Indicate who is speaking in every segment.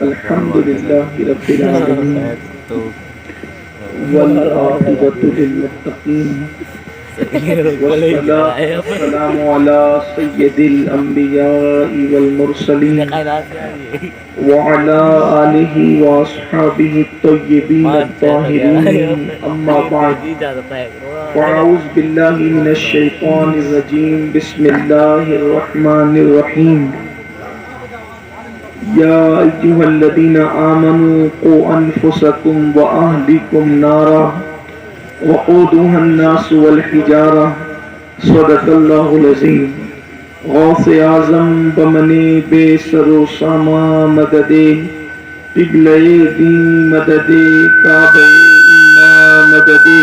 Speaker 1: الحمدللہ رب العالمین والعاقبۃ للمتقین والصلاة والسلام علی سید الانبیاء والمرسلین وعلى آلہ واصحابہ الطیبین الطاہرین اما بعد فاعوذ باللہ من الشیطان الرجیم بسم اللہ الرحمن الرحیم یا ایھا الذین آمنوا قوا انفسکم واہلکم نارا وقودها الناس والحجارہ صدق اللہ العظیم۔ غوث اعظم بمنے بے سر و ساما مددے قبلہ دین مددے کعبہ ایماں مددے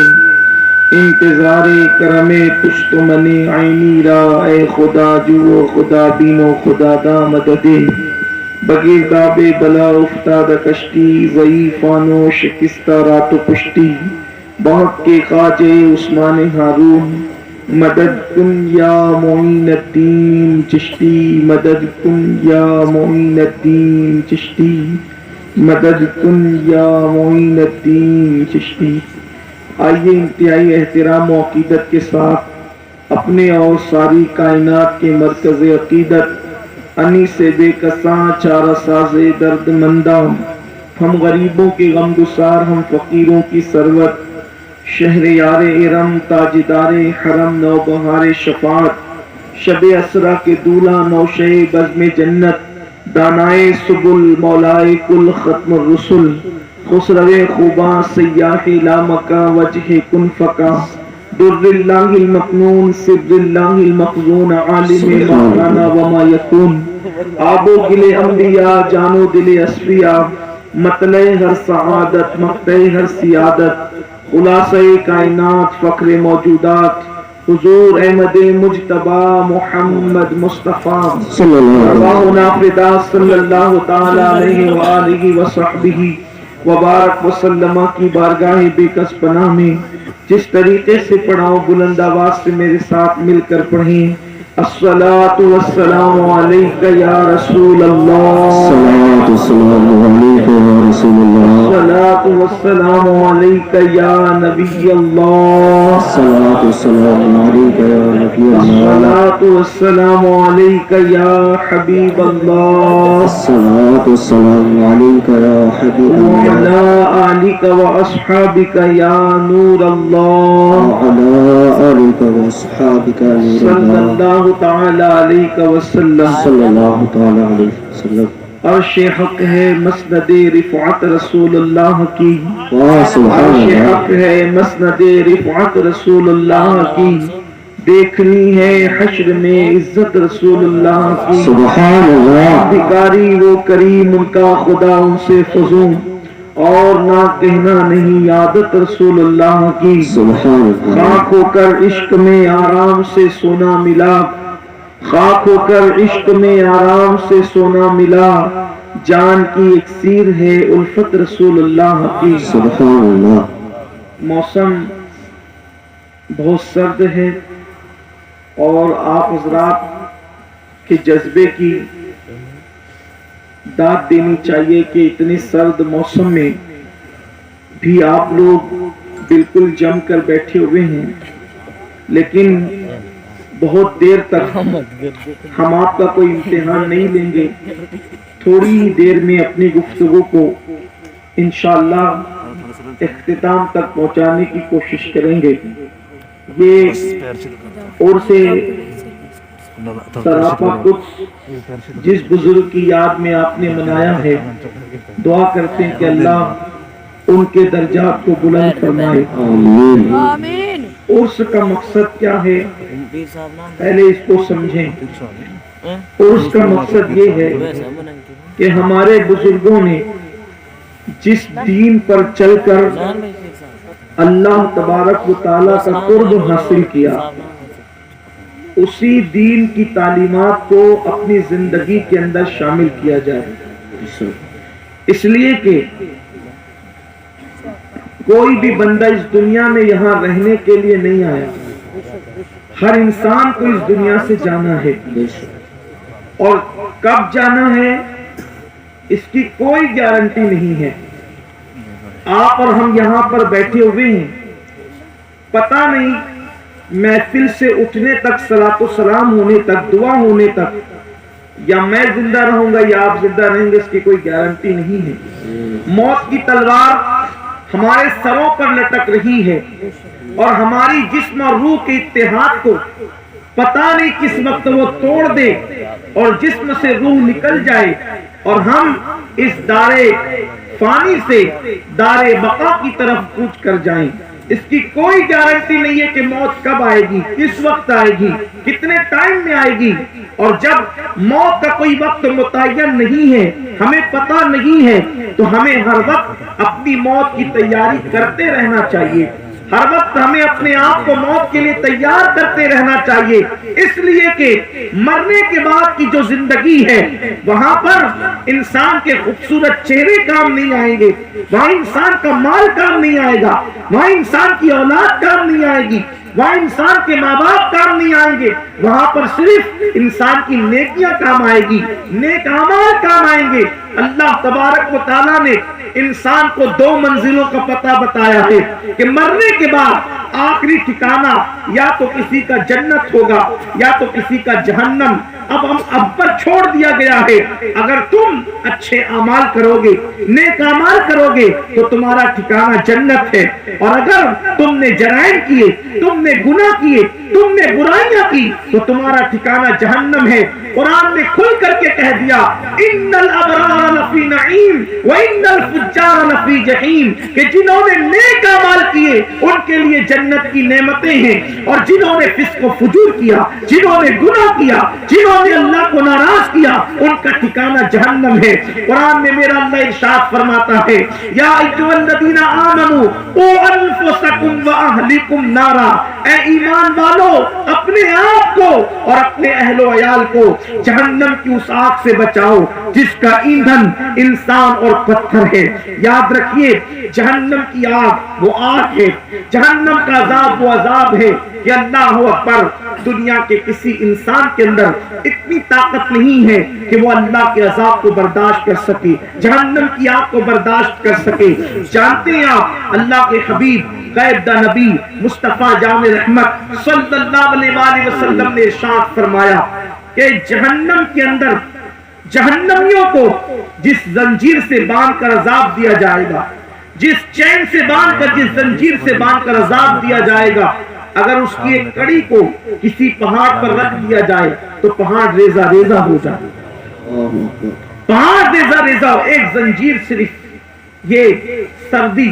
Speaker 1: انتظار کرم پشت من عینی را اے خدا جو خدا بین و خدا دا مددے بگرداب بلا افتاد کشتی ضعیفانو شکستہ رات و پشتی بہت کے خواجہ عثمان ہارون مدد کن یا معین الدین چشتی مدد کن یا معین الدین چشتی مدد کن یا معین الدین چشتی۔ آئیے انتہائی احترام و عقیدت کے ساتھ اپنے اور ساری کائنات کے مرکز عقیدت انی سے بے کساں چارہ ساز درد منداں، ہم غریبوں کے غم گسار، ہم فقیروں کی سرورت، شہر یار ارم تاجدار حرم نوبہار شفاعت، شب اسرا کے دولہ نوشے بزم جنت، دانائے سبل مولائے کل ختم الرسل، خسرو خوباں سیاح لامکا وجہ کن فکا، در اللہ المکنون سر اللہ المخزون عالم ما کان وما یکون، آب و گل انبیاء جان و دل اصفیاء، مطلع ہر سعادت مقطع ہر سیادت، خلاصہ کائنات فخر موجودات، حضور احمد مجتبی محمد مصطفیٰ رواہنا فدا صلی اللہ تعالی علیہ وآلہ وصحبہ وبارک وسلم کی بارگاہ بے کس پناہ میں جس طریقے سے پڑھاؤ بلند آواز سے میرے ساتھ مل کر پڑھیں۔ الصلاۃ والسلام علیک یا رسول اللہ،
Speaker 2: الصلاۃ والسلام علیک یا رسول اللہ،
Speaker 1: الصلاۃ والسلام علیک یا نبی اللہ،
Speaker 2: الصلاۃ والسلام علیک یا نبی اللہ،
Speaker 1: الصلاۃ والسلام علیک یا حبیب اللہ،
Speaker 2: الصلاۃ والسلام علیک یا حبیب اللہ،
Speaker 1: وعلی آلک واصحابک یا نور اللہ،
Speaker 2: وعلی آلک واصحابک یا نور
Speaker 1: صلی
Speaker 2: اللہ،
Speaker 1: اللہ تعالی علیہ وسلم۔
Speaker 2: صلی اللہ تعالی علیہ وسلم۔
Speaker 1: عرش حق ہے مسند رفعت رسول اللہ کی،
Speaker 2: واہ سبحان
Speaker 1: عرش
Speaker 2: اللہ،
Speaker 1: حق ہے مسند رفعت رسول اللہ کی، دیکھنی ہے حشر میں عزت رسول اللہ کی،
Speaker 2: سبحان اللہ،
Speaker 1: بھکاری وہ کریم ان کا خدا ان سے فزوں، اور نہ کہنا نہیں عادت رسول اللہ کی،
Speaker 2: سبحان اللہ،
Speaker 1: خاک ہو کر عشق میں آرام سے سونا ملا، خاک ہو کر عشق میں آرام سے سونا ملا، جان کی اکسیر ہے الفت رسول اللہ کی۔
Speaker 2: سبحان اللہ۔
Speaker 1: موسم بہت سرد ہے اور آپ حضرات کے جذبے کی داد دینی چاہیے کہ اتنے سرد موسم میں بھی آپ لوگ بالکل جم کر بیٹھے ہوئے ہیں، لیکن بہت دیر تک ہم آپ کا کوئی امتحان نہیں لیں گے، تھوڑی ہی دیر میں اپنی گفتگو کو انشاءاللہ اختتام تک پہنچانے کی کوشش کریں گے۔ یہ اور سے سراپا قدس جس بزرگ کی یاد میں آپ نے منایا ہے، دعا کرتے ہیں کہ اللہ ان کے درجات کو بلند فرمائے۔
Speaker 2: آمین۔
Speaker 1: عرس کا مقصد کیا ہے پہلے اس کو سمجھیں۔ عرس کا مقصد یہ ہے کہ ہمارے بزرگوں نے جس دین پر چل کر اللہ تبارک و تعالیٰ کا قرب حاصل کیا، اسی دین کی تعلیمات کو اپنی زندگی کے اندر شامل کیا جائے، اس لیے کہ کوئی بھی بندہ اس دنیا میں یہاں رہنے کے لیے نہیں آیا، ہر انسان کو اس دنیا سے جانا ہے، اور کب جانا ہے اس کی کوئی گارنٹی نہیں ہے. آپ اور ہم یہاں پر بیٹھے ہوئے ہیں، پتہ نہیں محفل سے اٹھنے تک، صلاۃ و سلام ہونے تک، دعا ہونے تک، یا میں زندہ رہوں گا یا آپ زندہ رہیں گے، اس کی کوئی گارنٹی نہیں ہے. موت کی تلوار ہمارے سروں پر لٹک رہی ہے، اور ہماری جسم اور روح کے اتحاد کو پتہ نہیں کس وقت وہ توڑ دے اور جسم سے روح نکل جائے اور ہم اس دارے فانی سے دارے بقا کی طرف کوچ کر جائیں. اس کی کوئی گارنٹی نہیں ہے کہ موت کب آئے گی، کس وقت آئے گی، کتنے ٹائم میں آئے گی. اور جب موت کا کوئی وقت متعین نہیں ہے، ہمیں پتہ نہیں ہے، تو ہمیں ہر وقت اپنی موت کی تیاری کرتے رہنا چاہیے. ہر وقت ہمیں اپنے آپ کو موت کے لیے تیار کرتے رہنا چاہیے، اس لیے کہ مرنے کے بعد کی جو زندگی ہے وہاں پر انسان کے خوبصورت چہرے کام نہیں آئیں گے، وہاں انسان کا مال کام نہیں آئے گا، وہاں انسان کی اولاد کام نہیں آئے گی، وہاں انسان کے ماں باپ کام نہیں آئیں گے. وہاں پر صرف انسان کی نیکیاں کام آئے گی، نیک اعمال کام آئیں گے. اللہ تبارک و تعالیٰ نے انسان کو 2 منزلوں کا پتہ بتایا ہے کہ مرنے کے بعد آخری ٹھکانہ یا تو کسی کا جنت ہوگا یا تو کسی کا جہنم. اب پر چھوڑ دیا گیا ہے، اگر تم اچھے اعمال کرو گے، نیک اعمال کرو گے تو تمہارا ٹھکانہ جنت ہے، اور اگر تم نے جرائم کیے، تم نے گناہ کیے، تم نے برائیاں کی تو تمہارا ٹھکانہ جہنم ہے. قرآن نے کھل کر کے کہہ دیا ان الابرار لفی نعیم وان الفجار لفی جحیم، کہ جنہوں نے نیک اعمال کیے ان کے لیے جنت کی نعمتیں ہیں، اور جنہوں نے فسق و فجور کیا، جنہوں نے گناہ کیا، جنہوں نے اللہ کو ناراض کیا، ان کا ٹھکانہ جہنم ہے. قرآن میں میرا اللہ ارشاد فرماتا ہے یا ایھا الذین آمنوا قوا انفسکم واہلکم نارا، اے ایمان والو اپنے آپ کو اور اپنے اہل و عیال کو جہنم کی اس آگ سے بچاؤ جس کا ایندھن انسان اور پتھر ہے. یاد رکھیے جہنم کی آگ وہ آگ ہے، جہنم کا عذاب وہ عذاب ہے کہ اللہ اکبر، دنیا کے کسی انسان کے اندر اتنی طاقت نہیں ہے کہ وہ اللہ کے عذاب کو برداشت کر سکے، جہنم کی آگ کو برداشت کر سکے. جانتے ہیں آپ اللہ کے حبیب غیب دا نبی مصطفیٰ جامع رحمت صلی اللہ علیہ وآلہ وسلم نے ارشاد فرمایا کہ جہنم کے اندر جہنمیوں کو جس زنجیر سے باندھ کر عذاب دیا جائے گا، جس چین سے باندھ کر، جس زنجیر سے باندھ کر عذاب دیا جائے گا، اگر اس کی ایک کڑی کو کسی پہاڑ پر رکھ دیا جائے تو پہاڑ ریزہ ریزہ ہو جائے، پہاڑ ریزہ ریزہ. ایک زنجیر صرف یہ سردی،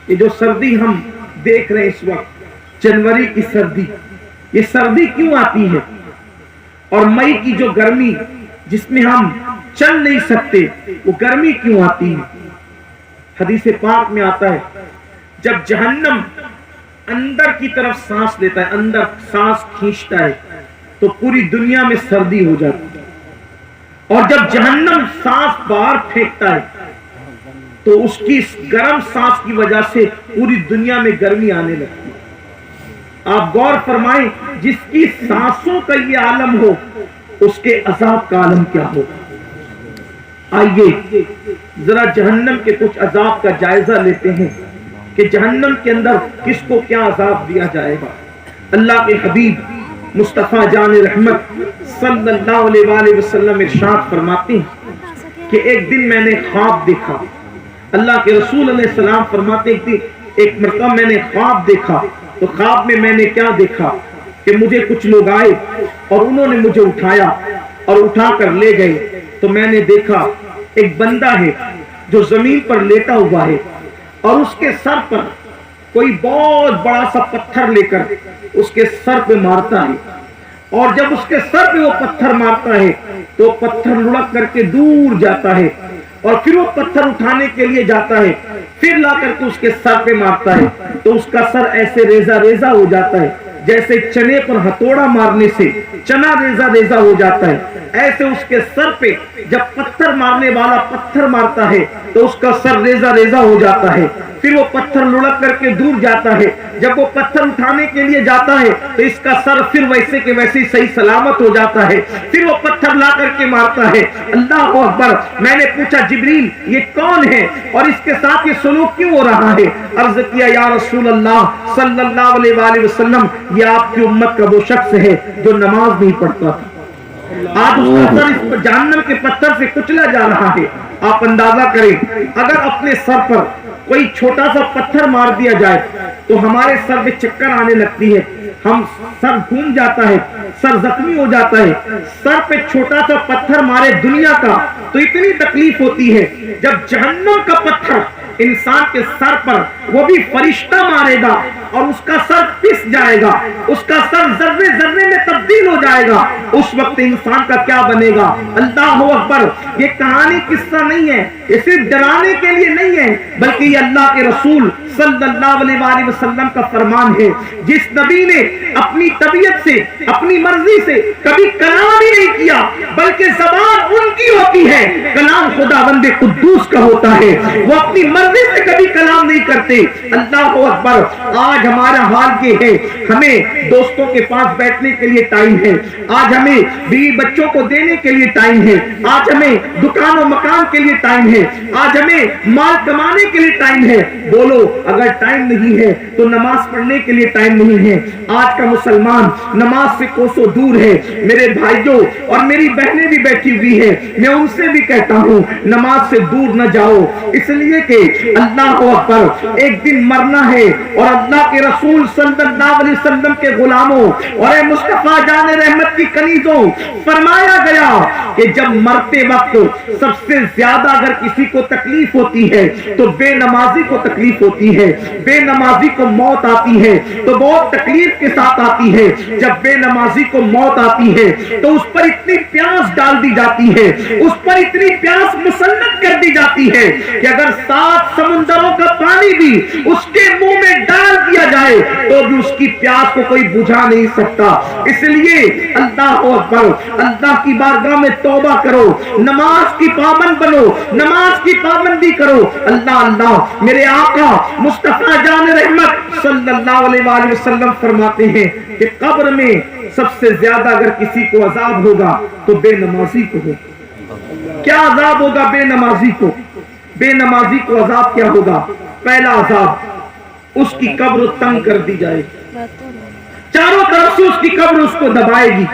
Speaker 1: یہ جو سردی ہم دیکھ رہے ہیں اس وقت، جنوری کی سردی، یہ سردی کیوں آتی ہے؟ اور مئی کی جو گرمی جس میں ہم چل نہیں سکتے، وہ گرمی کیوں آتی ہے؟ حدیث پاک میں آتا ہے جب جہنم اندر کی طرف سانس لیتا ہے، اندر سانس کھینچتا ہے تو پوری دنیا میں سردی ہو جاتی ہے، اور جب جہنم سانس باہر پھینکتا ہے تو اس کی گرم سانس کی وجہ سے پوری دنیا میں گرمی آنے لگتی ہے. آپ غور فرمائیں جس کی سانسوں کا یہ عالم ہو اس کے عذاب کا عالم کیا ہوگا. آئیے ذرا جہنم کے کچھ عذاب کا جائزہ لیتے ہیں کہ جہنم کے اندر کس کو کیا عذاب دیا جائے گا. اللہ کے حبیب مصطفیٰ جان رحمت صلی اللہ علیہ وآلہ وسلم ارشاد فرماتے ہیں کہ ایک دن میں نے خواب دیکھا. اللہ کے رسول علیہ السلام فرماتے ہیں کہ ایک مرتبہ میں نے خواب دیکھا، تو خواب میں میں نے کیا دیکھا کہ مجھے کچھ لوگ آئے اور انہوں نے مجھے اٹھایا اور اٹھا کر لے گئے. تو میں نے دیکھا ایک بندہ ہے جو زمین پر لیٹا ہوا ہے اور اس کے سر پر کوئی بہت بڑا سا پتھر لے کر اس کے سر پہ مارتا ہے، اور جب اس کے سر پہ وہ پتھر مارتا ہے تو پتھر لڑک کر کے دور جاتا ہے، اور پھر وہ پتھر اٹھانے کے لیے جاتا ہے، پھر لا کر کے اس کے سر پہ مارتا ہے تو اس کا سر ایسے ریزہ ریزہ ہو جاتا ہے جیسے چنے پر ہتھوڑا مارنے سے چنا ریزہ ریزہ ہو جاتا ہے. ایسے اس کے سر پہ جب پتھر مارنے والا پتھر مارتا ہے تو اس کا سر ریزہ ریزہ ہو جاتا ہے. پھر وہ پتھر لڑک کر کے دور جاتا ہے. جب وہ پتھر اٹھانے کے لیے جاتا ہے تو اس کا سر پھر ویسے کے ویسے صحیح سلامت ہو جاتا ہے. پھر وہ پتھر لا کر کے مارتا ہے. اللہ اکبر. میں نے پوچھا جبریل یہ کون ہے اور اس کے ساتھ یہ سلوک کیوں ہو رہا ہے؟ عرض کیا یا رسول اللہ صلی اللہ علیہ وآلہ وسلم یہ آپ کی امت کا وہ شخص ہے جو نماز نہیں پڑھتا تھا. آج اس کا سر اس جہنم کے پتھر سے کچلا جا رہا ہے. آپ اندازہ کریں اگر اپنے سر پر کوئی چھوٹا سا پتھر مار دیا جائے تو ہمارے سر میں چکر آنے لگتی ہے, ہم سر گھوم جاتا ہے, سر زخمی ہو جاتا ہے. سر پہ چھوٹا سا پتھر مارے دنیا کا تو اتنی تکلیف ہوتی ہے. جب جہنم کا پتھر انسان کے سر پر وہ بھی فرشتہ مارے گا اور اس کا سر پس جائے گا, اس کا سر ذرے ذرے میں تبدیل ہو جائے گا, اس وقت انسان کا کیا بنے گا؟ اللہ اکبر. یہ کہانی قصہ نہیں ہے, یہ صرف ڈرانے کے لیے نہیں ہے, بلکہ یہ اللہ کے رسول صلی اللہ علیہ وآلہ وسلم کا فرمان ہے. جس نبی نے اپنی طبیعت سے اپنی مرضی سے کبھی کلام ہی نہیں کیا بلکہ زبان ان کی ہوتی ہے, کلام خداوند قدوس کا ہوتا ہے, وہ اپنی مرضی سے کبھی کلام نہیں کرتے. اللہ اکبر. آج ہمارا حال یہ ہے, ہمیں دوستوں کے پاس بیٹھنے کے لیے ٹائم ہے, آج ہمیں بیوی بچوں کو دینے کے لیے ٹائم ہے, آج ہمیں دکان و مکان کے لیے ٹائم ہے, آج ہمیں مال کمانے کے لیے ٹائم ہے. بولو اگر ٹائم نہیں ہے تو نماز پڑھنے کے لیے ٹائم نہیں ہے. آج کا مسلمان نماز سے کوسوں دور ہے. میرے بھائیوں اور میری بہنیں بھی بیٹھی ہوئی ہیں, میں ان سے بھی کہتا ہوں نماز سے دور نہ جاؤ, اس لیے کہ اللہ اکبر ایک دن مرنا ہے. اور اللہ کے رسول صلی اللہ علیہ وسلم کے غلاموں اور اے مصطفیٰ جان رحمت کی کنیزوں, فرمایا گیا کہ جب مرتے وقت سب سے زیادہ اگر کسی کو تکلیف ہوتی ہے تو بے نمازی کو تکلیف ہوتی ہے. بے نمازی کو موت آتی ہے تو بہت تکلیف کے ساتھ آتی ہے. جب بے نمازی کو موت آتی ہے تو اس پر اتنی پیاس ڈال دی جاتی ہے, اس پر اتنی پیاس مسلط کر دی جاتی ہے کہ اگر 7 سمندروں کا پانی بھی اس کے منہ میں ڈال دیا جائے تو بھی اس کی پیاس کو کوئی بجھا نہیں سکتا. اس لیے اللہ اکبر, اللہ کی بارگاہ میں توبہ کرو, نماز کی پابند بنو, نماز کی پابندی کرو. اللہ اللہ. میرے آقا مصطفیٰ جان رحمت صلی اللہ علیہ وآلہ وسلم فرماتے ہیں کہ قبر میں سب سے زیادہ اگر کسی کو عذاب ہوگا تو بے نمازی کو ہوگا. کیا عذاب ہوگا بے نمازی کو؟ بے نمازی کو عذاب کیا ہوگا؟ پہلا عذاب اس کی قبر تنگ کر دی جائے گی, چاروں طرف سے اس کی قبر اس کو دبائے گی.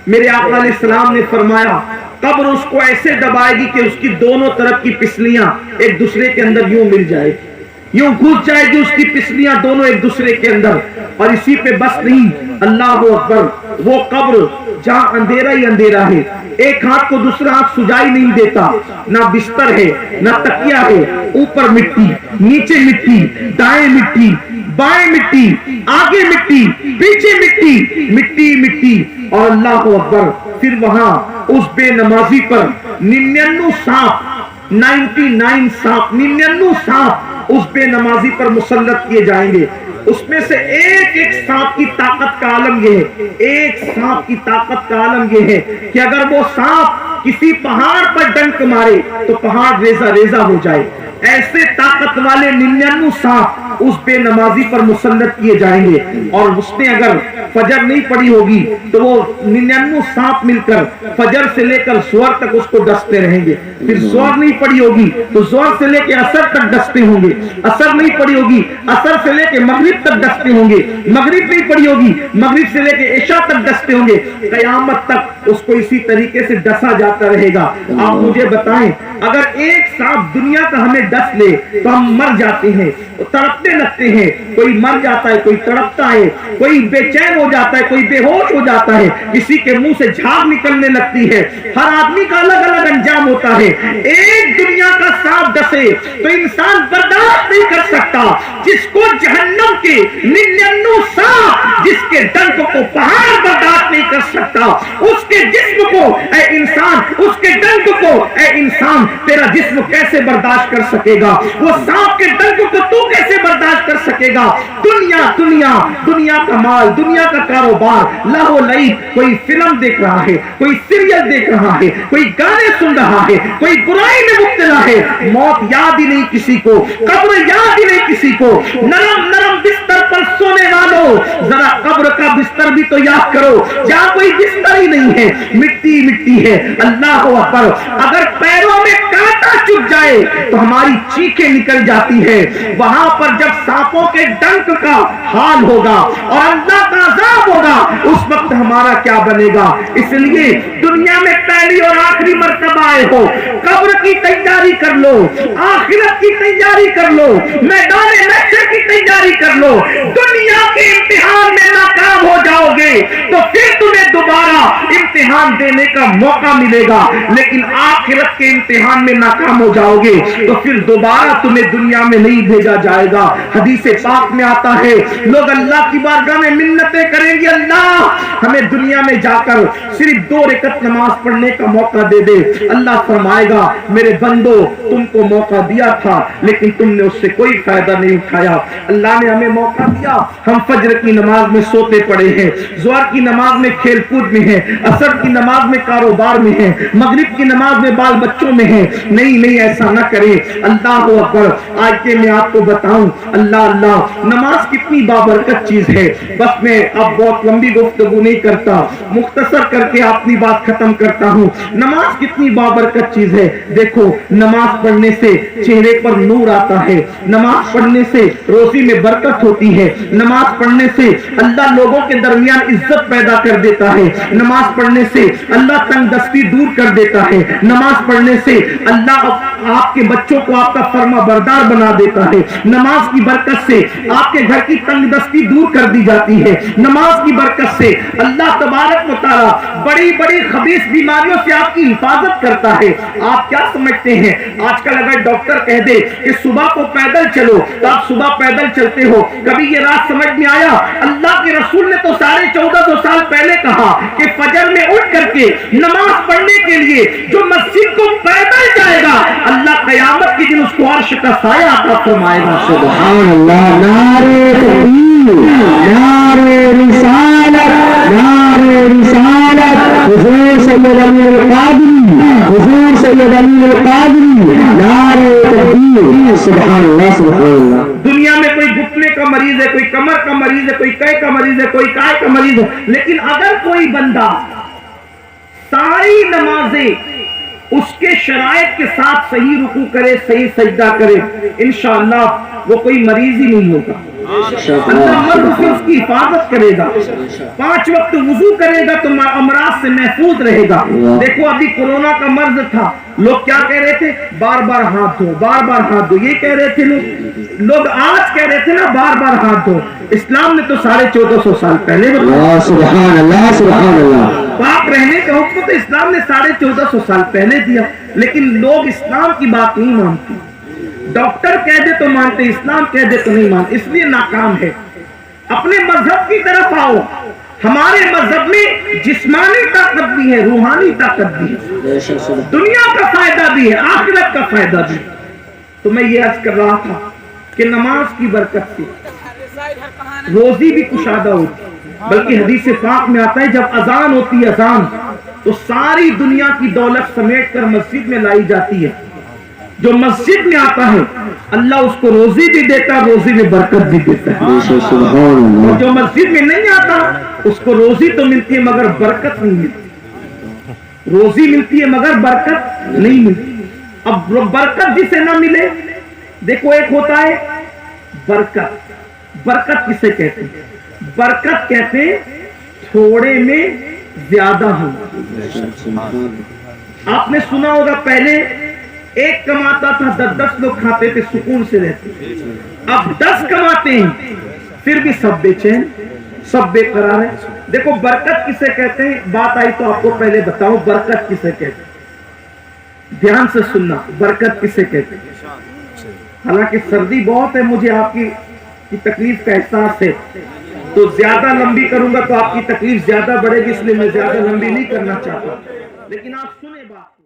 Speaker 1: میرے آقا علیہ السلام نے فرمایا قبر اس کو ایسے دبائے گی کہ اس کی دونوں طرف کی پسلیاں ایک دوسرے کے اندر یوں مل جائے گی, یوں گھس جائے گی اس کی پسلیاں دونوں ایک دوسرے کے اندر. اور اسی پہ بس نہیں, اللہ اکبر, وہ قبر جہاں اندھیرا ہی اندھیرا ہے, ایک ہاتھ کو دوسرا ہاتھ سجائی نہیں دیتا, نہ بستر ہے نہ تکیا ہے, اوپر مٹی, نیچے مٹی, دائیں مٹی, بائیں مٹی, آگے مٹی, پیچھے مٹی, مٹی مٹی. اور اللہ اکبر, پھر وہاں اس بے نمازی پر 99 سانپ, 99 سانپ, 99 سانپ اس بے نمازی پر مسلط کیے جائیں گے. اس میں سے ایک ایک سانپ کی طاقت کا عالم یہ ہے, ایک سانپ کی طاقت کا عالم یہ ہے کہ اگر وہ سانپ کسی پہاڑ پر ڈنک مارے تو پہاڑ ریزہ ریزہ ہو جائے. ایسے طاقت والے 99 سانپ اس بے نمازی پر مسلط کیے جائیں گے. اور اس نے اگر فجر نہیں پڑی ہوگی تو وہ 99 سانپ مل کر فجر سے لے کر ظہر تک اس کو ڈستے رہیں گے. پھر ظہر نہیں پڑی ہوگی تو ظہر سے لے کے عصر تک ڈستے ہوں گے, عصر نہیں پڑی ہوگی عصر سے لے کے مغرب تک ڈستے ہوں گے, مغرب نہیں پڑی ہوگی مغرب سے لے کے عشاء تک ڈستے ہوں گے. قیامت تک اس کو اسی طریقے سے ڈسا جاتا رہے گا. آپ مجھے بتائیں اگر ایک سانپ دنیا کا ہمیں ڈس لے تو ہم مر جاتے ہیں, تڑپنے لگتے ہیں. کوئی مر جاتا ہے, کوئی تڑپتا ہے, کوئی بے چین ہو جاتا ہے, کوئی بے ہوش ہو جاتا ہے, کسی کے منہ سے جھاگ نکلنے لگتی ہے. ہر آدمی کا الگ الگ انجام ہوتا ہے. ایک دنیا کا سانپ ڈسے تو انسان برداشت نہیں کر سکتا. جس کو جہنم کے 99 سانپ جس کے ڈنک کو پہاڑ برداشت نہیں کر سکتا, اس کے جسم کو اے انسان, اس کے ڈنک کو اے انسان تیرا جسم کیسے برداشت کر سکے گا؟ وہ سانپ کے ڈنک کو تو کیسے برداشت کر سکے گا؟ دنیا دنیا دنیا کا مال, دنیا کا کاروبار, لاہو لئی, کوئی فلم دیکھ رہا ہے, کوئی سیریل دیکھ رہا ہے, کوئی گانے سن رہا ہے, کوئی برائی میں مبتلا ہے, موت یاد ہی نہیں کسی کو، قبر یاد ہی نہیں کسی کو۔ نرم نرم بستر پر سونے والوں، ذرا قبر کا بستر بھی تو یاد کرو جہاں کوئی بستر ہی نہیں ہے، مٹی مٹی ہے۔ اللہ اکبر، اگر پیروں میں کانٹا چبھ جائے تو ہماری چیخیں نکل جاتی ہے، وہاں پر جب سانپوں کے ڈنک کا حال ہوگا اور اللہ کا عذاب ہوگا، اس وقت ہمارا کیا بنے گا؟ اس لیے دنیا میں پہلی اور آخری مرتبہ آئے ہو، قبر کی تیاری کر لو، آخرت کی تیاری کر لو، میدان محشر کی تیاری کر لو۔ دنیا کے امتحان میں ناکام ہو جاؤ گے تو پھر تمہیں دوبارہ امتحان دینے کا موقع ملے گا، لیکن آخرت کے امتحان میں ناکام ہو جاؤ گے تو پھر دوبارہ تمہیں دنیا میں نہیں بھیجا جائے گا۔ حدیث پاک میں آتا ہے لوگ اللہ کی بارگاہ میں منتیں کریں گے، اللہ ہمیں دنیا میں جا کر صرف 2 رکعت نماز پڑھنے کا موقع دے دے۔ اللہ فرمائے گا میرے بندو تم کو موقع دیا تھا لیکن تم نے اس سے کوئی فائدہ نہیں اٹھایا۔ اللہ نے ہمیں موقع دیا، ہم فجر کی نماز میں سوتے پڑے ہیں، ظہر کی نماز میں کھیل کود میں ہیں، عصر کی نماز میں کاروبار میں ہیں، مغرب کی نماز میں بال بچوں میں ہیں۔ نہیں نہیں، ایسا نہ کریں۔ اللہ اکبر، آج کے میں آپ کو بتاؤں اللہ نماز کتنی بابرکت چیز ہے۔ بس میں اب بہت لمبی گفتگو نہیں کرتا، مختصر کر کے اپنی بات ختم کرتا ہوں۔ نماز کتنی بابرکت چیز ہے۔ دیکھو نماز پڑھنے سے چہرے پر نور آتا ہے، نماز پڑھنے سے روزی میں برکت ہوتی ہے، نماز پڑھنے سے اللہ لوگوں کے درمیان عزت پیدا کر دیتا ہے، نماز پڑھنے سے اللہ تنگ دستی دور کر دیتا ہے، نماز پڑھنے سے اللہ آپ کے بچوں کو آپ کا فرما بردار بنا دیتا ہے، نماز کی برکت سے آپ کے گھر کی تنگ دستی دور کر دی جاتی ہے، نماز کی برکت سے اللہ تبارک و تعالی بڑی بڑی خبیث بیماریوں سے آپ کی حفاظت کرتا ہے۔ آپ کیا سمجھتے ہیں آج کل اگر ڈاکٹر کہہ دے کہ صبح کو پیدل چلو تو آپ صبح پیدل چلتے ہو؟ کبھی یہ رات سمجھ میں آیا اللہ کے رسول نے تو 1450 سال پہلے کہا کہ فجر میں اٹھ کر کے نماز پڑھنے کے لیے جو مسجد کو پیدل جائے گا اللہ قیامت کے دن اس کو عرش کا سایہ عطا فرمائے گا۔
Speaker 2: سبحان اللہ، نعرہ تکبیر، نعرہ رسالت، نعرہ رسالت، حضور سید علی القادری، حضور سید علی القادری، نعرہ تکبیر، سبحان اللہ سبحان اللہ۔
Speaker 1: دنیا میں کوئی گھٹنے کا مریض ہے، کوئی کمر کا مریض ہے، کوئی کہہ کا مریض ہے، کوئی کائے کا مریض ہے، لیکن اگر کوئی بندہ ساری نمازیں اس کے شرائط کے ساتھ صحیح رکوع کرے، صحیح سجدہ کرے، انشاءاللہ وہ کوئی مریض ہی نہیں ہوگا۔ اللہ مرض سے اس کی حفاظت کرے گا، 5 وقت وضو کرے گا تو امراض سے محفوظ رہے گا۔ دیکھو ابھی کورونا کا مرض تھا، لوگ کیا کہہ رہے تھے؟ بار بار ہاتھ دھو، بار بار ہاتھ دھو، یہ کہہ رہے تھے لوگ آج کہہ رہے تھے نا بار بار ہاتھ دھو۔ اسلام نے تو 1450 سال پہلے بتایا،
Speaker 2: سبحان اللہ سبحان اللہ۔
Speaker 1: پاک رہنے کا حکم تو اسلام نے 1450 سال پہلے دیا، لیکن لوگ اسلام کی بات نہیں مانتے۔ ڈاکٹر کہہ دے تو مانتے، اسلام کہہ دے تو نہیں مانتے، اس لیے ناکام ہے۔ اپنے مذہب کی طرف آؤ۔ ہمارے مذہب میں جسمانی طاقت بھی ہے، روحانی طاقت بھی ہے، دنیا کا فائدہ بھی ہے، آخرت کا فائدہ بھی ہے۔ تو میں یہ عرض کر رہا تھا کہ نماز کی برکت سے روزی بھی کشادہ ہوتی، بلکہ حدیث پاک میں آتا ہے جب اذان ہوتی ہے اذان تو ساری دنیا کی دولت سمیٹ کر مسجد میں لائی جاتی ہے۔ جو مسجد میں آتا ہے اللہ اس کو روزی بھی دیتا ہے، روزی میں برکت بھی دیتا ہے۔ اور جو مسجد میں نہیں آتا اس کو روزی تو ملتی ہے مگر برکت نہیں ملتی، روزی ملتی ہے مگر برکت نہیں ملتی۔ اب برکت جسے نہ ملے، دیکھو ایک ہوتا ہے برکت، برکت کسے کہتے ہیں؟ برکت کہتے ہیں تھوڑے میں زیادہ ہو۔ آپ نے سنا ہوگا پہلے ایک کماتا تھا 10 لوگ کھاتے تھے سکون سے رہتے، اب 10 کماتے ہیں پھر بھی سب بے چین، سب بے قرار ہے۔ دیکھو برکت کسے کہتے ہیں، بات آئی تو آپ کو پہلے بتاؤں برکت کسے کہتے ہیں، دھیان سے سننا، برکت کسے کہتے ہیں۔ حالانکہ سردی بہت ہے، مجھے آپ کی تکلیف کا احساس ہے، تو زیادہ لمبی کروں گا تو آپ کی تکلیف زیادہ بڑھے گی، اس لیے میں زیادہ لمبی نہیں کرنا چاہتا، لیکن آپ سنیں۔